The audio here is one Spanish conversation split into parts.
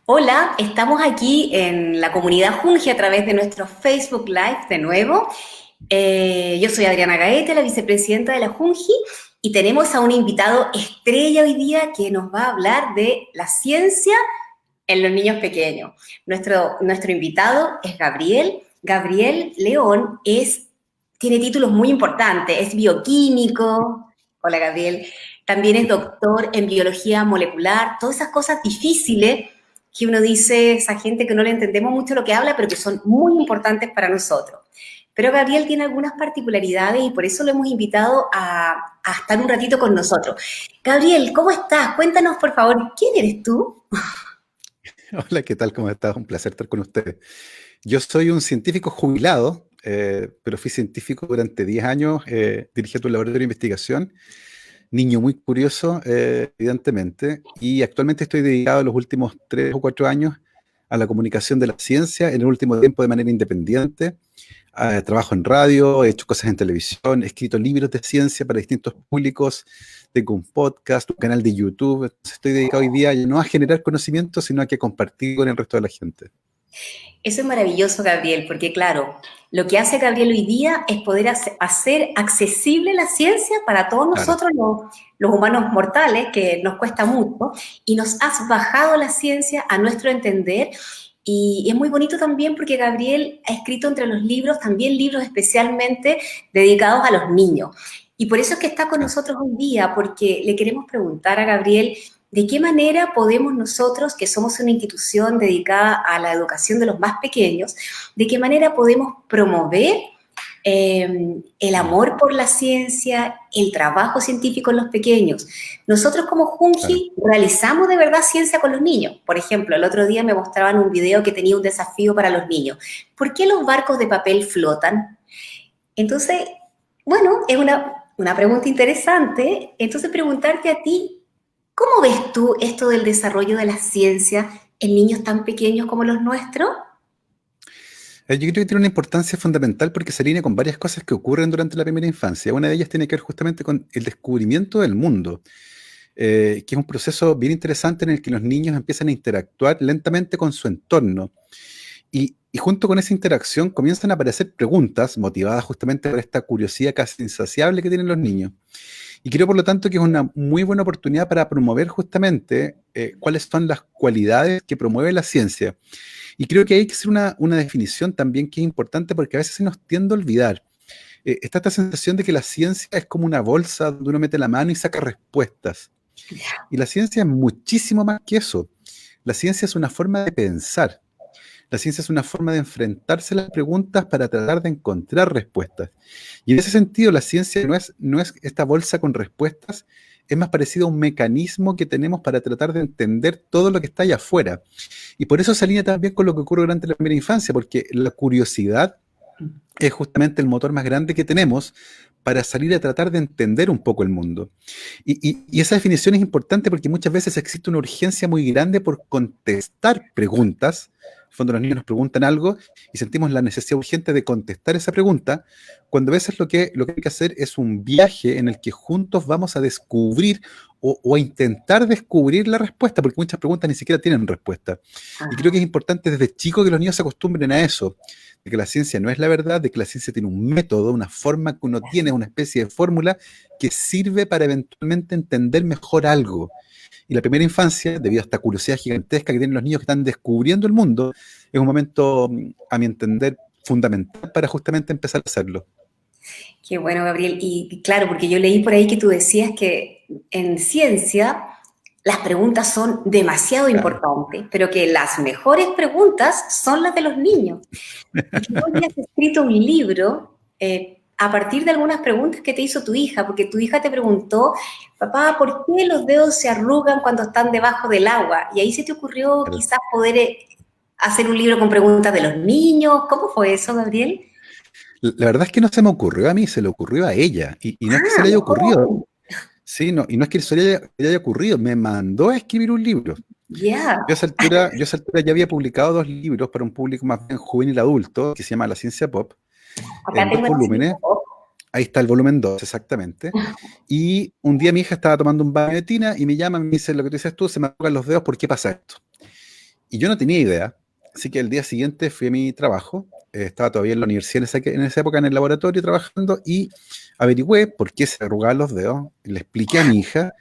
Hola, estamos aquí en la comunidad Junji a través de nuestro Facebook Live de nuevo. Yo soy Adriana Gaete, la vicepresidenta de la Junji, y tenemos a un invitado estrella hoy día que nos va a hablar de la ciencia en los niños pequeños. Nuestro invitado es Gabriel. Gabriel León tiene títulos muy importantes, es bioquímico. Hola Gabriel. También es doctor en biología molecular, todas esas cosas difíciles que uno dice, esa gente que no le entendemos mucho lo que habla, pero que son muy importantes para nosotros. Pero Gabriel tiene algunas particularidades y por eso lo hemos invitado a estar un ratito con nosotros. Gabriel, ¿cómo estás? Cuéntanos, por favor, ¿quién eres tú? Hola, ¿qué tal? ¿Cómo estás? Un placer estar con ustedes. Yo soy un científico jubilado, pero fui científico durante 10 años, dirigiendo un laboratorio de investigación, niño muy curioso, evidentemente, y actualmente estoy dedicado los últimos 3 o 4 años a la comunicación de la ciencia, en el último tiempo de manera independiente. Trabajo en radio, he hecho cosas en televisión, he escrito libros de ciencia para distintos públicos, tengo un podcast, un canal de YouTube. Entonces estoy dedicado hoy día no a generar conocimiento, sino a que compartir con el resto de la gente. Eso es maravilloso, Gabriel, porque claro, lo que hace Gabriel hoy día es poder hacer accesible la ciencia para todos Claro. nosotros los humanos mortales, que nos cuesta mucho, y nos has bajado la ciencia a nuestro entender. Y es muy bonito también porque Gabriel ha escrito entre los libros también libros especialmente dedicados a los niños. Y por eso es que está con Claro. nosotros hoy día, porque le queremos preguntar a Gabriel de qué manera podemos nosotros, que somos una institución dedicada a la educación de los más pequeños, de qué manera podemos promover el Mm. amor por la ciencia, el trabajo científico en los pequeños. Nosotros como Claro. Junji realizamos de verdad ciencia con los niños. Por ejemplo, el otro día me mostraban un video que tenía un desafío para los niños. ¿Por qué los barcos de papel flotan? Entonces, bueno, es una pregunta interesante. Entonces, preguntarte a ti, ¿cómo ves tú esto del desarrollo de la ciencia en niños tan pequeños como los nuestros? Yo creo que tiene una importancia fundamental porque se alinea con varias cosas que ocurren durante la primera infancia. Una de ellas tiene que ver justamente con el descubrimiento del mundo, que es un proceso bien interesante en el que los niños empiezan a interactuar lentamente con su entorno. Y junto con esa interacción comienzan a aparecer preguntas motivadas justamente por esta curiosidad casi insaciable que tienen los niños. Y creo, por lo tanto, que es una muy buena oportunidad para promover justamente cuáles son las cualidades que promueve la ciencia. Y creo que hay que hacer una definición también que es importante porque a veces se nos tiende a olvidar. Está esta sensación de que la ciencia es como una bolsa donde uno mete la mano y saca respuestas. Y la ciencia es muchísimo más que eso. La ciencia es una forma de pensar. La ciencia es una forma de enfrentarse a las preguntas para tratar de encontrar respuestas. Y en ese sentido, la ciencia no es esta bolsa con respuestas, es más parecido a un mecanismo que tenemos para tratar de entender todo lo que está allá afuera. Y por eso se alinea también con lo que ocurre durante la primera infancia, porque la curiosidad es justamente el motor más grande que tenemos para salir a tratar de entender un poco el mundo. Y esa definición es importante porque muchas veces existe una urgencia muy grande por contestar preguntas. En el fondo los niños nos preguntan algo y sentimos la necesidad urgente de contestar esa pregunta, cuando a veces lo que hay que hacer es un viaje en el que juntos vamos a descubrir o a intentar descubrir la respuesta, porque muchas preguntas ni siquiera tienen respuesta. Y creo que es importante desde chicos que los niños se acostumbren a eso, de que la ciencia no es la verdad, de que la ciencia tiene un método, una forma que uno tiene, una especie de fórmula que sirve para eventualmente entender mejor algo. Y la primera infancia, debido a esta curiosidad gigantesca que tienen los niños que están descubriendo el mundo, es un momento, a mi entender, fundamental para justamente empezar a hacerlo. Qué bueno, Gabriel. Y claro, porque yo leí por ahí que tú decías que en ciencia las preguntas son demasiado Claro. importantes, pero que las mejores preguntas son las de los niños. Y que tú habías escrito un libro a partir de algunas preguntas que te hizo tu hija, porque tu hija te preguntó, papá, ¿por qué los dedos se arrugan cuando están debajo del agua? Y ahí se te ocurrió Claro. quizás poder hacer un libro con preguntas de los niños. ¿Cómo fue eso, Gabriel? La verdad es que no se me ocurrió a mí, se le ocurrió a ella. Y no es que se Ah, le haya ocurrido, mejor. sí, no, y no es que se le haya ocurrido, me mandó a escribir un libro. Ya. Yo a esa altura ya había publicado 2 libros para un público más bien juvenil adulto, que se llama La Ciencia Pop, Acá en dos tengo la cita. volúmenes. Ahí está el volumen 2 exactamente. Y un día mi hija estaba tomando un baño de tina y me llama y me dice, lo que tú dices tú, se me arrugan los dedos, ¿por qué pasa esto? Y yo no tenía idea, así que el día siguiente fui a mi trabajo, estaba todavía en la universidad en esa época en el laboratorio trabajando y averigüé por qué se arrugaban los dedos, y le expliqué a mi hija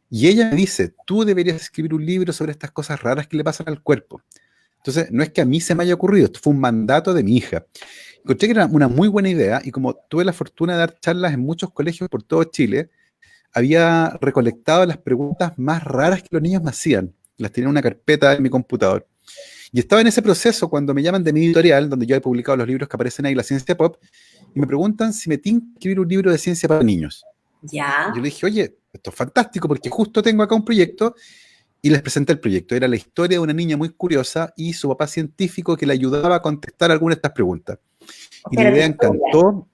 y ella me dice, tú deberías escribir un libro sobre estas cosas raras que le pasan al cuerpo. Entonces, no es que a mí se me haya ocurrido, esto fue un mandato de mi hija. Encontré que era una muy buena idea y como tuve la fortuna de dar charlas en muchos colegios por todo Chile, había recolectado las preguntas más raras que los niños me hacían. Las tenía en una carpeta en mi computador. Y estaba en ese proceso cuando me llaman de mi editorial, donde yo he publicado los libros que aparecen ahí, La Ciencia Pop, y me preguntan si me tengo que escribir un libro de ciencia para niños. Ya. Yo le dije, oye, esto es fantástico porque justo tengo acá un proyecto y les presenté el proyecto. Era la historia de una niña muy curiosa y su papá científico que le ayudaba a contestar algunas de estas preguntas. O Y sea, la era tu idea historia. encantó,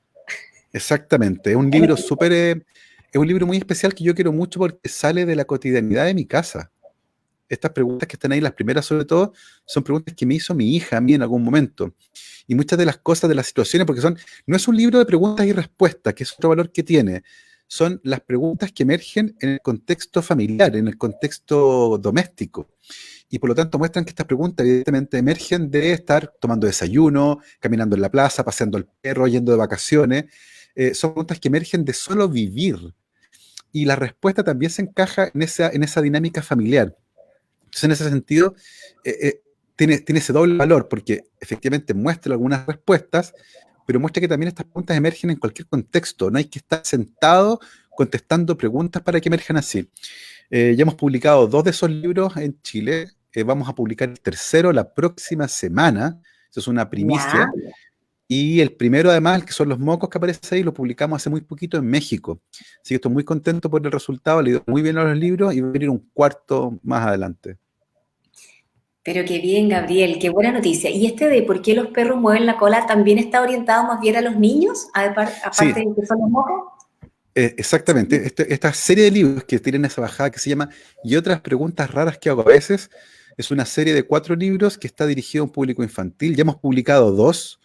exactamente. Es un Era libro tu súper, historia. es un libro muy especial que yo quiero mucho porque sale de la cotidianidad de mi casa. Estas preguntas que están ahí, las primeras sobre todo, son preguntas que me hizo mi hija a mí en algún momento. Y muchas de las cosas, de las situaciones, porque no es un libro de preguntas y respuestas, que es otro valor que tiene, son las preguntas que emergen en el contexto familiar, en el contexto doméstico. Y por lo tanto muestran que estas preguntas evidentemente emergen de estar tomando desayuno, caminando en la plaza, paseando al perro, yendo de vacaciones. Son preguntas que emergen de solo vivir. Y la respuesta también se encaja en esa dinámica familiar. Entonces, en ese sentido, tiene ese doble valor, porque efectivamente muestra algunas respuestas, pero muestra que también estas preguntas emergen en cualquier contexto. No hay que estar sentado contestando preguntas para que emerjan así. Ya hemos publicado 2 de esos libros en Chile. Vamos a publicar el tercero la próxima semana. Eso es una Ya. primicia. Y el primero, además, el que son los mocos que aparece ahí, lo publicamos hace muy poquito en México. Así que estoy muy contento por el resultado. Le he ido muy bien a los libros y va a venir un cuarto más adelante. Pero qué bien, Gabriel, qué buena noticia. ¿Y este de por qué los perros mueven la cola también está orientado más bien a los niños, aparte Sí, de que son los mocos? exactamente. Esta serie de libros que tienen esa bajada que se llama Y otras preguntas raras que hago a veces, es una serie de 4 libros que está dirigido a un público infantil. Ya hemos publicado 2,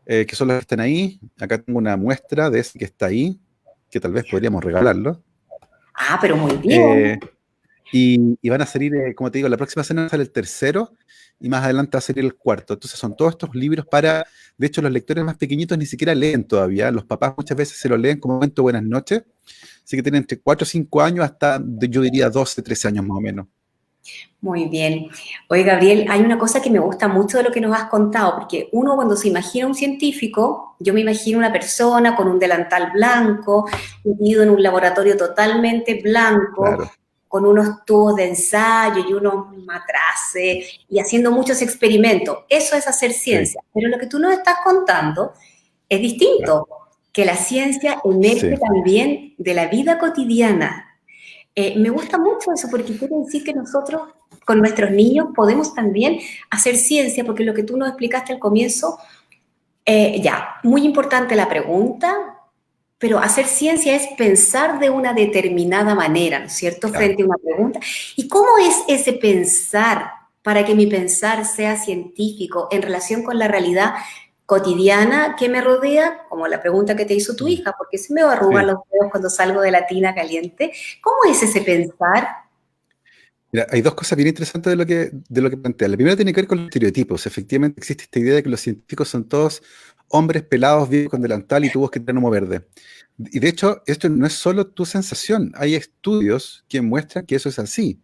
que son los que están ahí. Acá tengo una muestra de ese que está ahí, que tal vez podríamos regalarlo. Ah, pero muy bien. Eh, y van a salir, como te digo, la próxima semana sale el tercero y más adelante va a salir el cuarto. Entonces son todos estos libros para, de hecho los lectores más pequeñitos ni siquiera leen todavía, los papás muchas veces se lo leen como momento buenas noches, así que tienen entre 4 o 5 años hasta, yo diría, 12, 13 años más o menos. Muy bien. Oye, Gabriel, hay una cosa que me gusta mucho de lo que nos has contado, porque uno cuando se imagina un científico, yo me imagino una persona con un delantal blanco, metido en un laboratorio totalmente blanco, Claro, con unos tubos de ensayo y unos matraces y haciendo muchos experimentos. Eso es hacer sí, ciencia. Pero lo que tú nos estás contando es claro, distinto, que la ciencia emerge sí, también de la vida cotidiana. Me gusta mucho eso porque quiere decir que nosotros con nuestros niños podemos también hacer ciencia, porque lo que tú nos explicaste al comienzo, ya, muy importante la pregunta, pero hacer ciencia es pensar de una determinada manera, ¿no es cierto?, claro. frente a una pregunta. ¿Y cómo es ese pensar para que mi pensar sea científico en relación con la realidad cotidiana que me rodea, como la pregunta que te hizo tu Mm, hija, ¿por qué se me va a arrugar sí. los dedos cuando salgo de la tina caliente? ¿Cómo es ese pensar? Mira, hay 2 cosas bien interesantes de lo que plantea. La primera tiene que ver con los estereotipos. Efectivamente existe esta idea de que los científicos son todos hombres pelados, viejos con delantal y tubos que tienen humo verde. Y de hecho, esto no es solo tu sensación. Hay estudios que muestran que eso es así.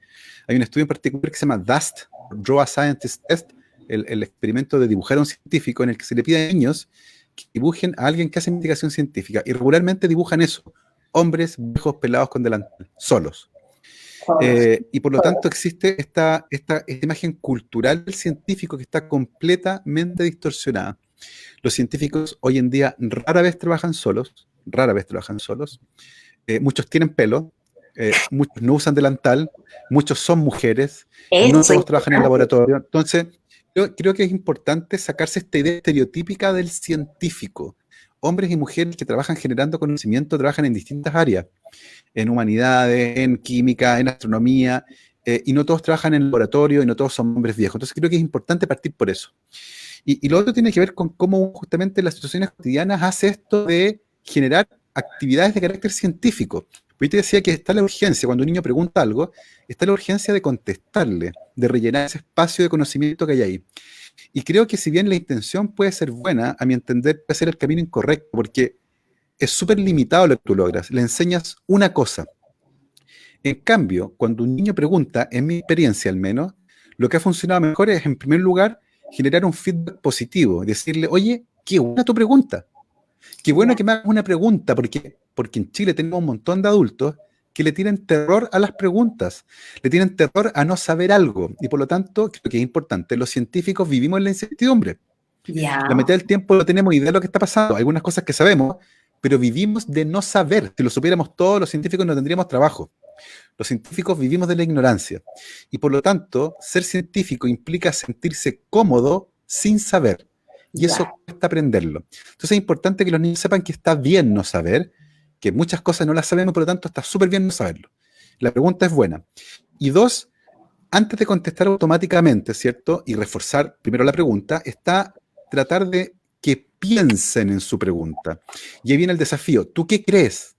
Hay un estudio en particular que se llama DUST, Draw a Scientist Test, el experimento de dibujar a un científico en el que se le pide a niños que dibujen a alguien que hace investigación científica. Y regularmente dibujan eso, hombres viejos pelados con delantal, solos. Solos. Y por lo tanto existe esta imagen cultural del científico que está completamente distorsionada. Los científicos hoy en día rara vez trabajan solos, muchos tienen pelo, muchos no usan delantal, muchos son mujeres, no Eso es todos trabajan en importante. laboratorio. Entonces, creo que es importante sacarse esta idea estereotípica del científico. Hombres y mujeres que trabajan generando conocimiento, trabajan en distintas áreas en humanidades, en química, en astronomía, y no todos trabajan en el laboratorio y no todos son hombres viejos. Entonces creo que es importante partir por eso. Y lo otro tiene que ver con cómo justamente las situaciones cotidianas hace esto de generar actividades de carácter científico. Yo te decía que está la urgencia, cuando un niño pregunta algo, está la urgencia de contestarle, de rellenar ese espacio de conocimiento que hay ahí. Y creo que si bien la intención puede ser buena, a mi entender puede ser el camino incorrecto, porque es súper limitado lo que tú logras. Le enseñas una cosa. En cambio, cuando un niño pregunta, en mi experiencia al menos, lo que ha funcionado mejor es, en primer lugar, generar un feedback positivo, decirle, oye, qué buena tu pregunta, qué bueno Ya, que me hagas una pregunta, porque en Chile tenemos un montón de adultos que le tienen terror a las preguntas, le tienen terror a no saber algo, y por lo tanto, creo que es importante, los científicos vivimos en la incertidumbre. La ya, mitad del tiempo no tenemos idea de lo que está pasando, algunas cosas que sabemos, pero vivimos de no saber. Si lo supiéramos todos, los científicos no tendríamos trabajo. Los científicos vivimos de la ignorancia y por lo tanto, ser científico implica sentirse cómodo sin saber y ya, eso cuesta aprenderlo. Entonces es importante que los niños sepan que está bien no saber, que muchas cosas no las sabemos, por lo tanto está súper bien no saberlo. La pregunta es buena. Y dos, antes de contestar automáticamente, ¿cierto? Y reforzar primero la pregunta, está tratar de que piensen en su pregunta. Y ahí viene el desafío. ¿Tú qué crees?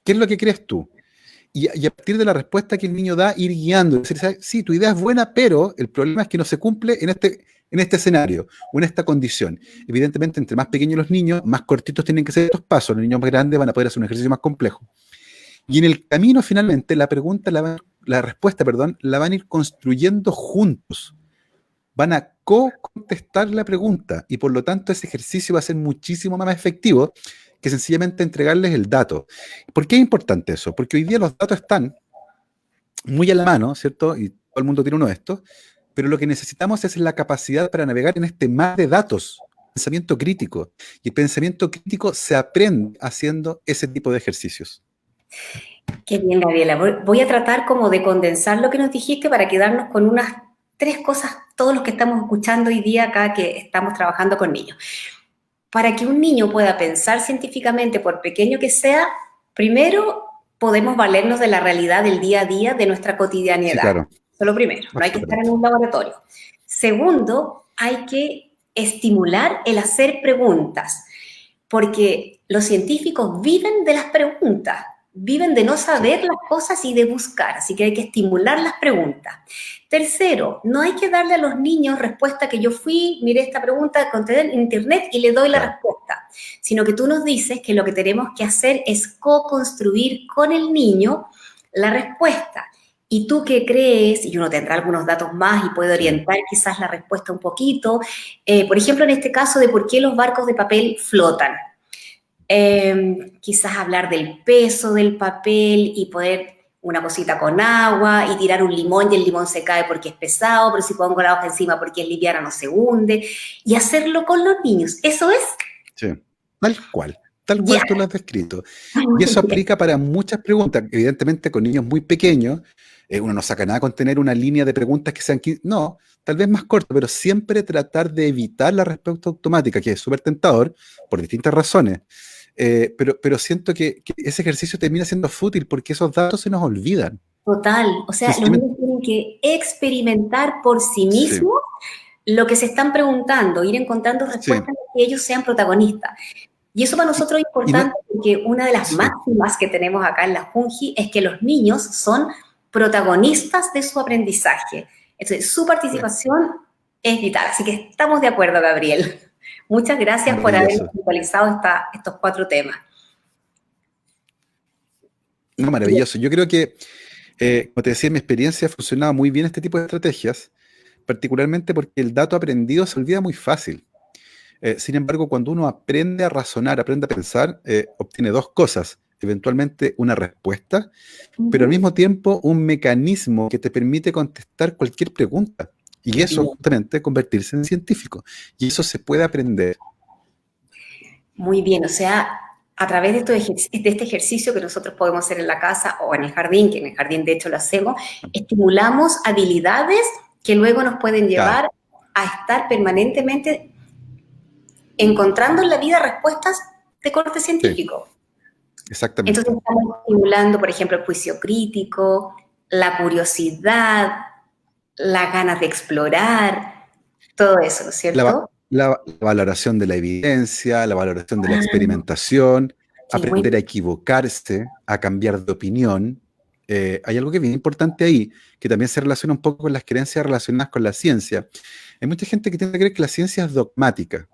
¿Qué es lo que crees tú? Y a partir de la respuesta que el niño da, ir guiando. Decir, ¿sabes? Sí, tu idea es buena, pero el problema es que no se cumple en este escenario o en esta condición. Evidentemente, entre más pequeños los niños, más cortitos tienen que ser estos pasos. Los niños más grandes van a poder hacer un ejercicio más complejo. Y en el camino, finalmente, la respuesta, perdón, la van a ir construyendo juntos. Van a co-contestar la pregunta y por lo tanto ese ejercicio va a ser muchísimo más efectivo que sencillamente entregarles el dato. ¿Por qué es importante eso? Porque hoy día los datos están muy a la mano, ¿cierto? Y todo el mundo tiene uno de estos, pero lo que necesitamos es la capacidad para navegar en este mar de datos, pensamiento crítico. Y el pensamiento crítico se aprende haciendo ese tipo de ejercicios. qué bien, Gabriela. Voy a tratar como de condensar lo que nos dijiste para quedarnos con unas tres cosas, todos los que estamos escuchando hoy día acá que estamos trabajando con niños. Para que un niño pueda pensar científicamente, por pequeño que sea, primero podemos valernos de la realidad del día a día, de nuestra Sí, cotidianidad. claro, Eso es lo primero, no hay que estar en absolutamente. un laboratorio. Segundo, hay que estimular el hacer preguntas, porque los científicos viven de las preguntas, viven de no Sí, saber las cosas y de buscar, así que hay que estimular las preguntas. Tercero, no hay que darle a los niños respuesta que yo fui, miré esta pregunta, encontré en internet y le doy la claro. respuesta, sino que tú nos dices que lo que tenemos que hacer es co-construir con el niño la respuesta. ¿Y tú qué crees? Y uno tendrá algunos datos más y puede Sí. orientar quizás la respuesta un poquito. Por ejemplo, en este caso de por qué los barcos de papel flotan. Quizás hablar del peso del papel y poder una cosita con agua y tirar un limón y el limón se cae porque es pesado, pero si pongo la hoja encima porque es liviana no se hunde. Y hacerlo con los niños. Eso es Sí, tal ya. cual tú lo has descrito. Y eso aplica para muchas preguntas. Evidentemente, con niños muy pequeños, uno no saca nada con tener una línea de preguntas que sean, no, tal vez más corta, pero siempre tratar de evitar la respuesta automática, que es súper tentador por distintas razones. Pero siento que ese ejercicio termina siendo fútil porque esos datos se nos olvidan. Total. O sea, los Sencillamente, niños tienen que experimentar por sí sí, mismos lo que se están preguntando, ir encontrando sí. respuestas en que ellos sean protagonistas. Y eso para Y, nosotros es y no, importante porque una de las sí, máximas que tenemos acá en la Junji es que los niños son protagonistas de su aprendizaje. Entonces, su sí, participación es vital. Así que estamos de acuerdo, Gabriel. Muchas gracias por habernos maravilloso. actualizado estos cuatro temas. No, maravilloso. Yo creo que, como te decía, en mi experiencia funcionaba muy bien este tipo de estrategias, particularmente porque el dato aprendido se olvida muy fácil. Sin embargo, cuando uno aprende a razonar, aprende a pensar, obtiene dos cosas. Eventualmente una respuesta, pero al Ujú. mismo tiempo un mecanismo que te permite contestar cualquier pregunta. Y eso Bien. justamente convertirse en científico. Y eso se puede aprender. Muy bien, o sea, a través de este ejercicio que nosotros podemos hacer en la casa o en el jardín, que en el jardín de hecho lo hacemos, estimulamos habilidades que luego nos pueden Claro, llevar a estar permanentemente encontrando en la vida respuestas de corte sí, científico. Entonces exactamente. estamos estimulando, por ejemplo, el juicio crítico, la curiosidad, las ganas de explorar, todo eso, ¿no es La, cierto? valoración de la evidencia, la valoración de la experimentación, Qué bueno. aprender a equivocarse, a cambiar de opinión. Hay algo que es bien importante ahí, que también se relaciona un poco con las creencias relacionadas con la ciencia. Hay mucha gente que tiende a creer que la ciencia es dogmática,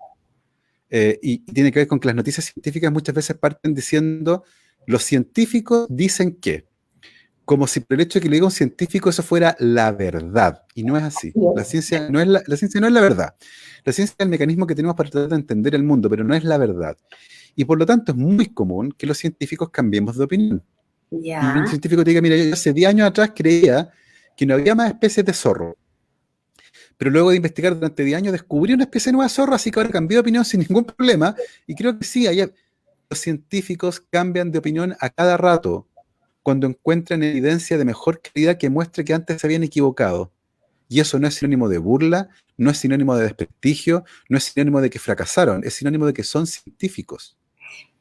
y tiene que ver con que las noticias científicas muchas veces parten diciendo los científicos dicen que, como si por el hecho de que le diga un científico eso fuera la verdad, y no es así. La ciencia no es la ciencia no es la verdad. La ciencia es el mecanismo que tenemos para tratar de entender el mundo, pero no es la verdad. Y por lo tanto es muy común que los científicos cambiemos de opinión. Y un Ya, científico te diga, mira, yo hace 10 años atrás creía que no había más especies de zorro, pero luego de investigar durante 10 años descubrí una especie nueva de zorro, así que ahora cambié de opinión sin ningún problema, y creo que sí, los científicos cambian de opinión a cada rato cuando encuentran evidencia de mejor calidad que muestre que antes se habían equivocado. Y eso no es sinónimo de burla, no es sinónimo de desprestigio, no es sinónimo de que fracasaron, es sinónimo de que son científicos.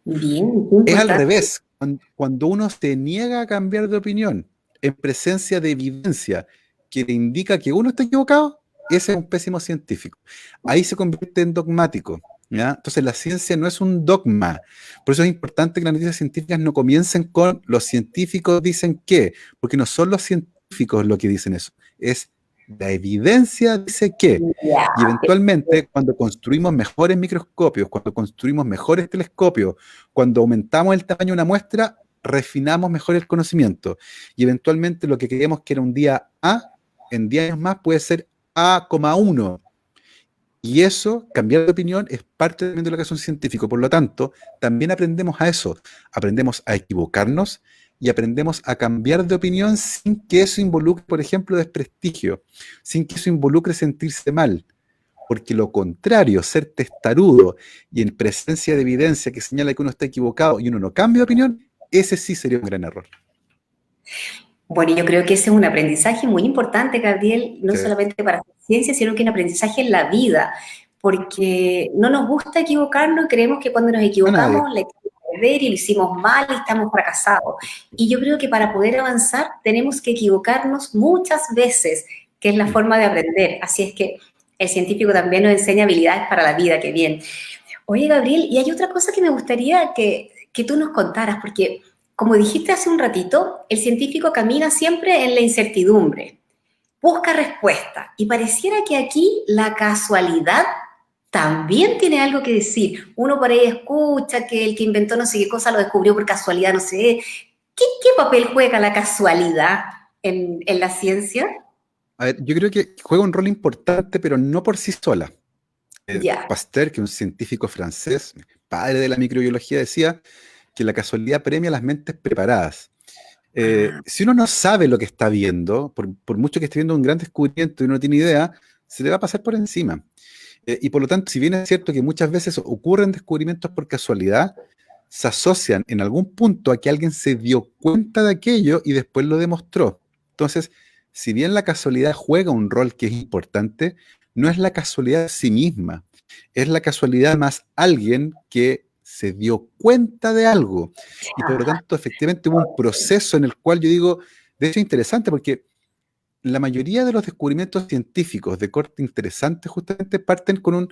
bien, qué Es al importante. revés, cuando uno se niega a cambiar de opinión en presencia de evidencia que le indica que uno está equivocado, ese es un pésimo científico. Ahí se convierte en dogmático, ¿ya? Entonces la ciencia no es un dogma. Por eso es importante que las noticias científicas no comiencen con los científicos dicen que, porque no son los científicos los que dicen eso, es la evidencia dice que. Ya, Y eventualmente, cuando construimos mejores microscopios, cuando construimos mejores telescopios, cuando aumentamos el tamaño de una muestra, refinamos mejor el conocimiento. Y eventualmente lo que creíamos que era un día A, en 10 años más puede ser A,1. Y eso, cambiar de opinión, es parte también de lo que es un científico. Por lo tanto, también aprendemos a eso. Aprendemos a equivocarnos y aprendemos a cambiar de opinión sin que eso involucre, por ejemplo, desprestigio, sin que eso involucre sentirse mal. Porque lo contrario, ser testarudo y en presencia de evidencia que señala que uno está equivocado y uno no cambia de opinión, ese sí sería un gran error. bueno, yo creo que ese es un aprendizaje muy importante, Gabriel, no Sí. solamente para la ciencia, sino que un aprendizaje en la vida, porque no nos gusta equivocarnos y creemos que cuando nos A nadie. equivocamos le echamos a perder y lo hicimos mal y estamos fracasados. Y yo creo que para poder avanzar tenemos que equivocarnos muchas veces, que es la forma de aprender. Así es que el científico también nos enseña habilidades para la vida, qué bien. Oye, Gabriel, y hay otra cosa que me gustaría que tú nos contaras, porque como dijiste hace un ratito, el científico camina siempre en la incertidumbre, busca respuesta, y pareciera que aquí la casualidad también tiene algo que decir. Uno por ahí escucha que el que inventó no sé qué cosa lo descubrió por casualidad, no sé. ¿Qué papel juega la casualidad en la ciencia? A ver, yo creo que juega un rol importante, pero no por sí sola. Ya. Pasteur, que es un científico francés, padre de la microbiología, decía que la casualidad premia a las mentes preparadas. Ah, Si uno no sabe lo que está viendo, por mucho que esté viendo un gran descubrimiento y uno no tiene idea, se le va a pasar por encima. Y por lo tanto, si bien es cierto que muchas veces ocurren descubrimientos por casualidad, se asocian en algún punto a que alguien se dio cuenta de aquello y después lo demostró. Entonces, si bien la casualidad juega un rol que es importante, no es la casualidad en sí misma, es la casualidad más alguien que se dio cuenta de algo. Y por lo tanto, efectivamente hubo un proceso en el cual yo digo, de hecho, interesante, porque la mayoría de los descubrimientos científicos de corte interesante justamente parten con un,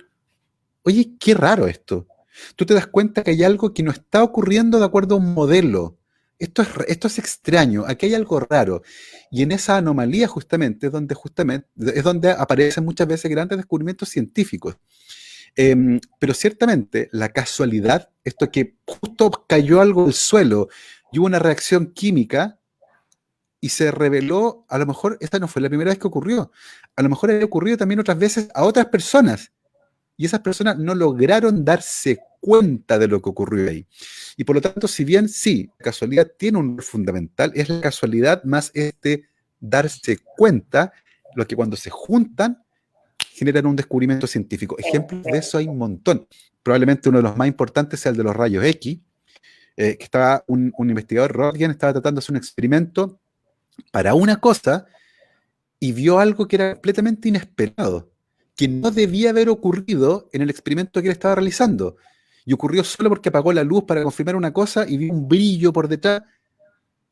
oye, qué raro esto. Tú te das cuenta que hay algo que no está ocurriendo de acuerdo a un modelo. Esto es extraño, aquí hay algo raro. Y en esa anomalía justamente es donde aparecen muchas veces grandes descubrimientos científicos. Pero ciertamente la casualidad, esto que justo cayó algo del suelo y hubo una reacción química, y se reveló, a lo mejor esta no fue la primera vez que ocurrió, a lo mejor había ocurrido también otras veces a otras personas, y esas personas no lograron darse cuenta de lo que ocurrió ahí. Y por lo tanto, si bien sí, la casualidad tiene un rol fundamental, es la casualidad más darse cuenta, lo que cuando se juntan generan un descubrimiento científico. Ejemplos de eso hay un montón. Probablemente uno de los más importantes sea el de los rayos X, que estaba un investigador, Röntgen, estaba tratando de hacer un experimento para una cosa y vio algo que era completamente inesperado, que no debía haber ocurrido en el experimento que él estaba realizando. Y ocurrió solo porque apagó la luz para confirmar una cosa y vio un brillo por detrás.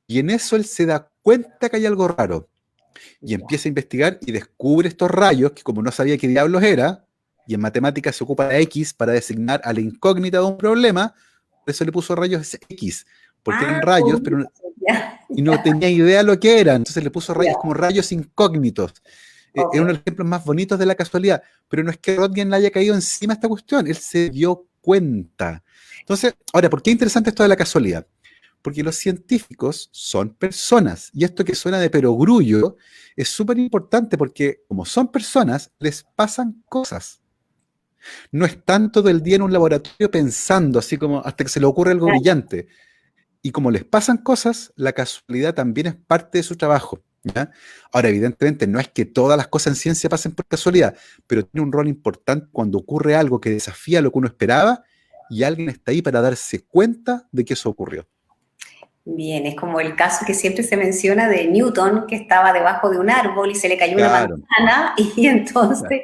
Y en eso él se da cuenta que hay algo raro. Y empieza a investigar y descubre estos rayos que como no sabía qué diablos era, y en matemáticas se ocupa la X para designar a la incógnita de un problema, por eso le puso rayos X, porque eran Ah, rayos, pero ya, y no tenía idea lo que eran, entonces le puso ya, rayos como rayos incógnitos. Es uno de ok. los ejemplos más bonitos de la casualidad, pero no es que Röntgen le haya caído encima esta cuestión, él se dio cuenta. Entonces, ahora, ¿por qué es interesante esto de la casualidad? Porque los científicos son personas, y esto que suena de perogrullo es súper importante porque como son personas, les pasan cosas. No están todo el día en un laboratorio pensando, así como hasta que se le ocurre algo Claro. brillante. Y como les pasan cosas, la casualidad también es parte de su trabajo, ¿ya? Ahora, evidentemente, no es que todas las cosas en ciencia pasen por casualidad, pero tiene un rol importante cuando ocurre algo que desafía lo que uno esperaba y alguien está ahí para darse cuenta de que eso ocurrió. Bien, es como el caso que siempre se menciona de Newton, que estaba debajo de un árbol y se le cayó una Claro, manzana, y claro, entonces,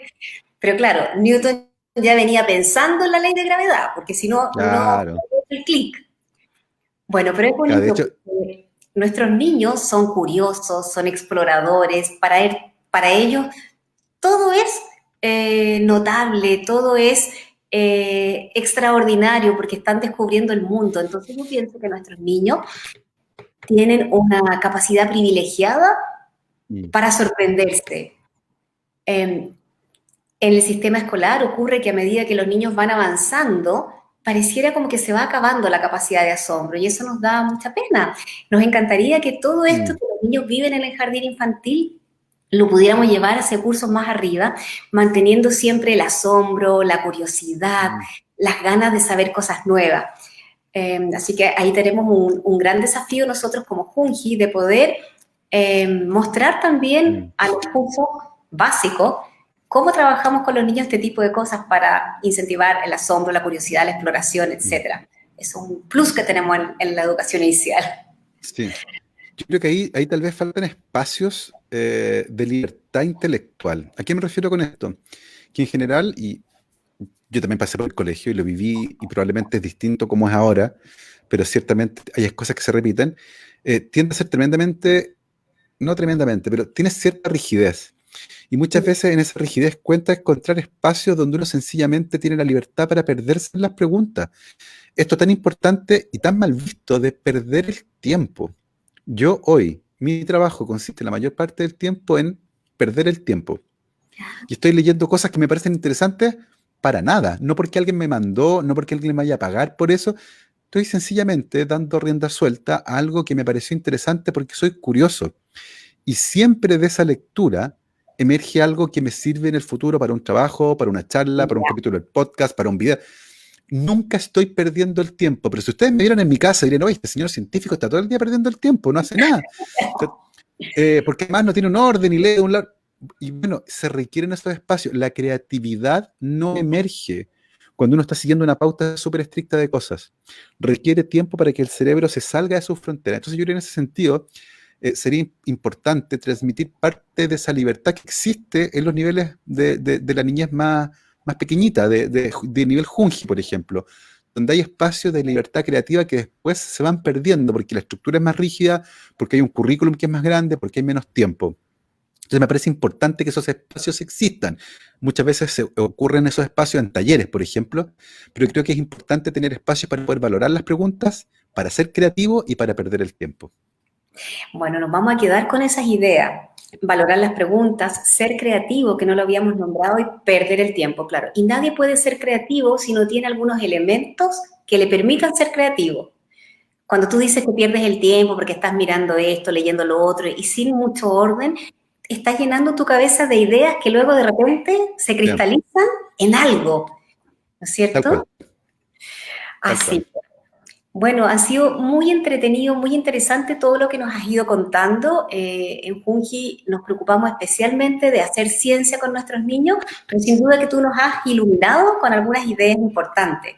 pero claro, Newton ya venía pensando en la ley de gravedad, porque si no, no claro. había hecho el clic. Bueno, pero es Claro, de bonito hecho, porque nuestros niños son curiosos, son exploradores, para ellos todo es notable, todo es extraordinario porque están descubriendo el mundo. Entonces yo pienso que nuestros niños tienen una capacidad privilegiada mm, para sorprenderse. En el sistema escolar ocurre que a medida que los niños van avanzando, pareciera como que se va acabando la capacidad de asombro y eso nos da mucha pena. Nos encantaría que todo esto mm, que los niños viven en el jardín infantil lo pudiéramos llevar hacia cursos más arriba, manteniendo siempre el asombro, la curiosidad, mm, las ganas de saber cosas nuevas. Así que ahí tenemos un gran desafío nosotros como Junji de poder mostrar también mm, a los cursos básicos cómo trabajamos con los niños este tipo de cosas para incentivar el asombro, la curiosidad, la exploración, mm. etcétera. Es un plus que tenemos en la educación inicial. Sí. Yo creo que ahí tal vez faltan espacios de libertad intelectual. ¿A qué me refiero con esto? Que en general, y yo también pasé por el colegio y lo viví y probablemente es distinto como es ahora, pero ciertamente hay cosas que se repiten, tiende a ser tremendamente, no tremendamente, pero tiene cierta rigidez. Y muchas veces en esa rigidez cuenta encontrar espacios donde uno sencillamente tiene la libertad para perderse en las preguntas. Esto tan importante y tan mal visto de perder el tiempo. Yo hoy, mi trabajo consiste la mayor parte del tiempo en perder el tiempo. Y estoy leyendo cosas que me parecen interesantes para nada. No porque alguien me mandó, no porque alguien me vaya a pagar por eso. Estoy sencillamente dando rienda suelta a algo que me pareció interesante porque soy curioso. Y siempre de esa lectura emerge algo que me sirve en el futuro para un trabajo, para una charla, para un Ya. capítulo del podcast, para un video. Nunca estoy perdiendo el tiempo, pero si ustedes me vieran en mi casa, dirían, oye, este señor científico está todo el día perdiendo el tiempo, no hace nada. O sea, porque además no tiene un orden y lee de un lado. Y bueno, se requieren esos espacios. La creatividad no emerge cuando uno está siguiendo una pauta súper estricta de cosas. Requiere tiempo para que el cerebro se salga de sus fronteras. Entonces yo creo que en ese sentido sería importante transmitir parte de esa libertad que existe en los niveles de la niñez más pequeñita, de nivel Junji, por ejemplo, donde hay espacios de libertad creativa que después se van perdiendo porque la estructura es más rígida, porque hay un currículum que es más grande, porque hay menos tiempo. Entonces me parece importante que esos espacios existan. Muchas veces se ocurren esos espacios en talleres, por ejemplo, pero creo que es importante tener espacios para poder valorar las preguntas, para ser creativo y para perder el tiempo. Bueno, nos vamos a quedar con esas ideas. Valorar las preguntas, ser creativo, que no lo habíamos nombrado, y perder el tiempo, claro. Y nadie puede ser creativo si no tiene algunos elementos que le permitan ser creativo. Cuando tú dices que pierdes el tiempo porque estás mirando esto, leyendo lo otro y sin mucho orden, estás llenando tu cabeza de ideas que luego de repente se Sí, cristalizan en algo, ¿no es tal cierto? cual, tal Así. cual. Bueno, ha sido muy entretenido, muy interesante todo lo que nos has ido contando. En Junji nos preocupamos especialmente de hacer ciencia con nuestros niños, pero sin duda que tú nos has iluminado con algunas ideas importantes.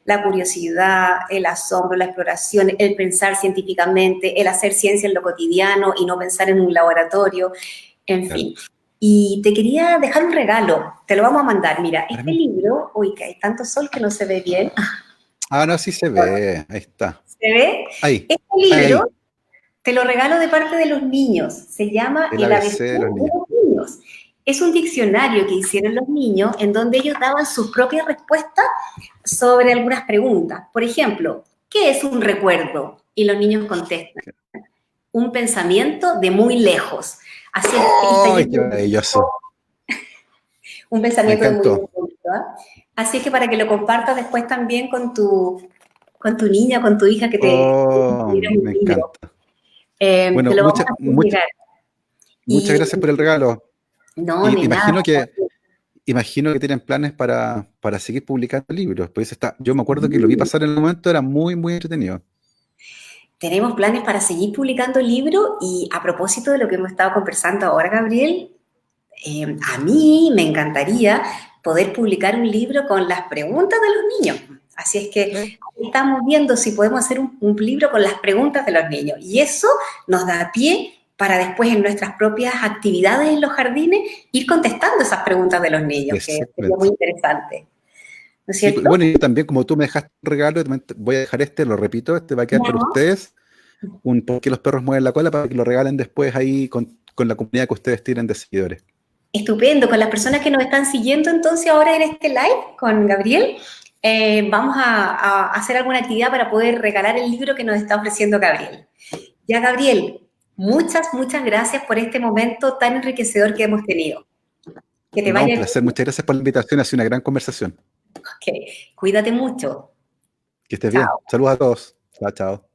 La curiosidad, el asombro, la exploración, el pensar científicamente, el hacer ciencia en lo cotidiano y no pensar en un laboratorio, en Claro. fin. Y te quería dejar un regalo, te lo vamos a mandar. Mira, Para este mí. libro, uy, que hay tanto sol que no se ve bien. Ah, no, sí se ve. Ahí está. ¿Se ve? Ahí, Este ahí, libro ahí. te lo regalo de parte de los niños. Se llama El El ABC ABC de los de niños. los niños. Es un diccionario que hicieron los niños en donde ellos daban sus propias respuestas sobre algunas preguntas. Por ejemplo, ¿qué es un recuerdo? Y los niños contestan, un pensamiento de muy lejos. Así es que está ¡Ay, qué lleno de maravilloso! un Me pensamiento de muy encantó. lejos. ¿Ah? Así es que para que lo compartas después también con tu niña, con tu hija que te Oh, dieron un me libro. encanta. Te Bueno, lo vamos a hacer llegar. muchas Y gracias por el regalo. no, Y ni nada. imagino que tienen planes para seguir publicando libros. Pues yo me acuerdo que lo vi pasar en el momento, era muy, muy entretenido. Tenemos planes para seguir publicando libros y a propósito de lo que hemos estado conversando ahora, Gabriel, a mí me encantaría poder publicar un libro con las preguntas de los niños. Así es que estamos viendo si podemos hacer un libro con las preguntas de los niños. Y eso nos da pie para después en nuestras propias actividades en los jardines ir contestando esas preguntas de los niños, que sería muy Exactamente. interesante. ¿No es Sí, cierto? bueno, y también como tú me dejaste un regalo, también voy a dejar lo repito, este va a quedar para Ya. ustedes, un ¿Por qué los perros mueven la cola? Para que lo regalen después ahí con la comunidad que ustedes tienen de seguidores. Estupendo, con las personas que nos están siguiendo entonces ahora en este live con Gabriel, vamos a hacer alguna actividad para poder regalar el libro que nos está ofreciendo Gabriel. Ya, Gabriel, muchas gracias por este momento tan enriquecedor que hemos tenido. Que te No, un vaya placer, bien. muchas gracias por la invitación, ha sido una gran conversación. Ok, cuídate mucho. Que estés bien. Chao. Saludos a todos. Chao, chao.